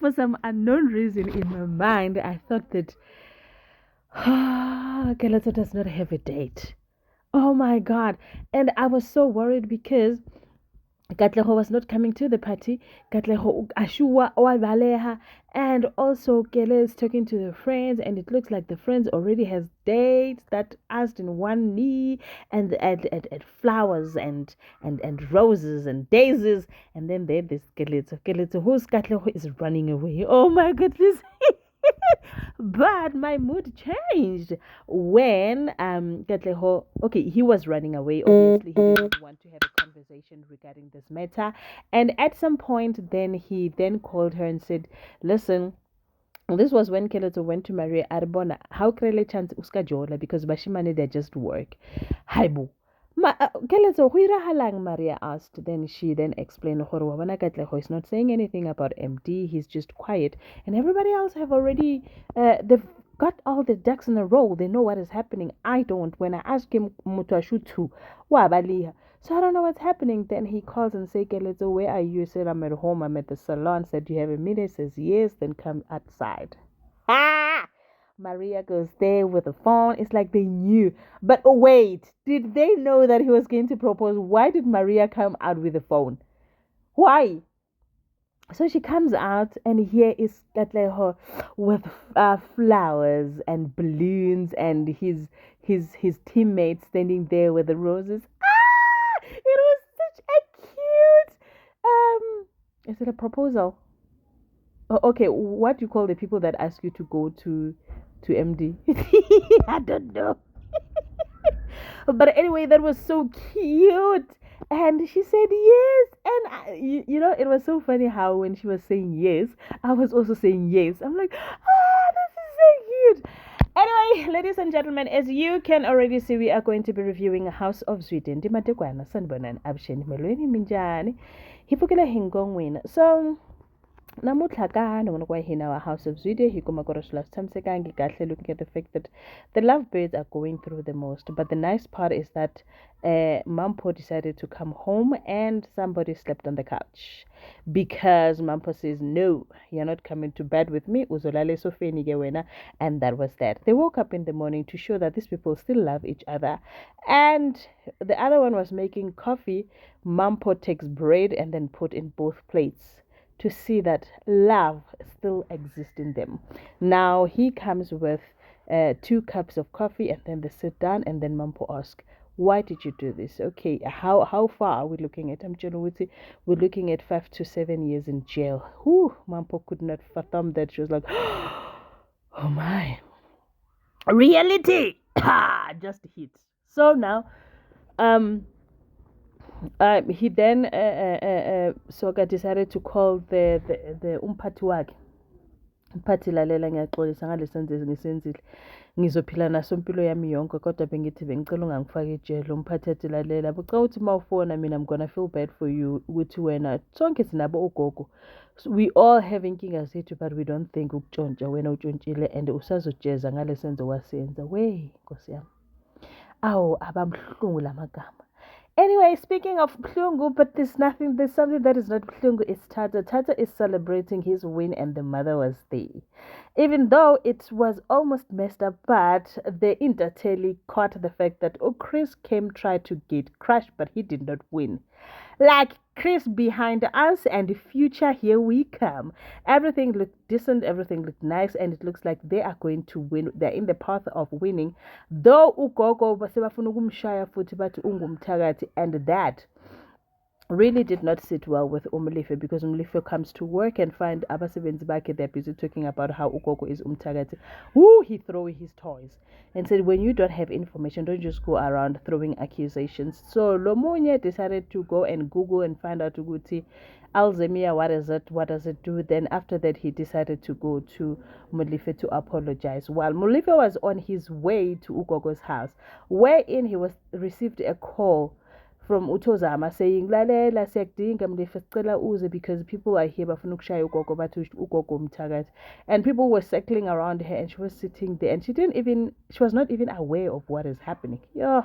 For some unknown reason in my mind, I thought that Keleto does not have a date. Oh my God. And I was so worried because Katleho was not coming to the party. Katleho Ashua Wabaleha. And also Kele is talking to the friends, and it looks like the friends already has dates that asked in one knee, and flowers and roses and daisies. And then there this Keleto whose Katleho is running away. Oh my goodness. But my mood changed when Katleho, okay, he was running away. Obviously, he didn't want to have a conversation regarding this matter. And at some point, then he then called her and said, "Listen." This was when Keleto went to Maria Arbona. How Krele chance uska jola because Bashimane they just work. Haibu. Keleto halang Maria asked. Then she then explained Horwana Katleho is not saying anything about MD. He's just quiet, and everybody else have already they've got all the ducks in a row. They know what is happening. I don't. When I ask him Mutwashutu, wabaliha. So I don't know what's happening. Then he calls and say, Keleto, where are you? Said, I'm at home. I'm at the salon. Said, do you have a minute? Says, yes. Then come outside. Ah! Maria goes there with the phone. It's like they knew. But oh, wait. Did they know that he was going to propose? Why did Maria come out with the phone? Why? So she comes out, and here is Katleho with flowers and balloons, and his teammates standing there with the roses. It was such a cute. Is it a proposal? Oh, okay, what do you call the people that ask you to go to MD? I don't know. But anyway, that was so cute. And she said yes. And it was so funny how when she was saying yes, I was also saying yes. I'm like, this is so cute. Anyway, ladies and gentlemen, as you can already see, we are going to be reviewing House of Sweden. Dimatekwana sanbonan abshen melweni minjani. Hipukela hingongwina. So namuhla ka in our House of Zwide hi kuma gore swilo tshamisekangi kahle looking at the fact that the lovebirds are going through the most. But the nice part is that Mampo decided to come home and somebody slept on the couch because Mampo says, no, you're not coming to bed with me, uzolale sofeni ke wena. And that was that. They woke up in the morning to show that these people still love each other. And the other one was making coffee. Mampo takes bread and then put in both plates to see that love still exists in them. Now he comes with 2 cups of coffee, and then they sit down, and then Mampo asks, why did you do this? Okay, how far are we looking at? We're looking at 5 to 7 years in jail. Whew, Mampo could not fathom that. She was like, oh my. Reality just hits. So now he then Soga decided to call the umphathi wakhe. Umphathi lalela, ngiyaxolisa ngalesenzo ngisenzile. Ngizophila naso impilo yami yonke kodwa bengithi bengicela ungangifaki ejele. Umphathi athi lalela, bucela ukuthi mawufona mina I'm gonna feel bad for you ukuthi wena sonke sinabo ugogo. We all have inkinga zethu, but we don't think ukutshontsha wena utshontshile and usazojeza ngalesenzo wasenza. We Nkosi yami. Awu abamhlungu lamagama. Anyway, speaking of Plungu, but there's something that is not Plungu, it's Tata. Tata is celebrating his win and the mother was there. Even though it was almost messed up, but the Intertele caught the fact that, Chris came tried to get crushed, but he did not win. Like Chris behind us and the future, here we come. Everything looked decent, everything looked nice, and it looks like they are going to win. They're in the path of winning. Though ugogo basebafuna ukumshaya futhi bathi ungumthakathi, and that really did not sit well with Umulife because Umulife comes to work and find abasebenzi bakhe they're busy talking about how ugogo is umthakathi. Woo, he threw his toys and said, when you don't have information, don't just go around throwing accusations. So Lomunye decided to go and Google and find out Uguti Alzheimer, what is it? What does it do? Then after that, he decided to go to Mulife to apologize. While Mulife was on his way to Ugogo's house, wherein he was received a call from Utozama saying, lalela siyakudinga Mlife sicela uze because people are here bafuna ukushaya ugogo bathi ugogo umthakathi. And people were circling around her and she was sitting there and she was not even aware of what is happening. Yo.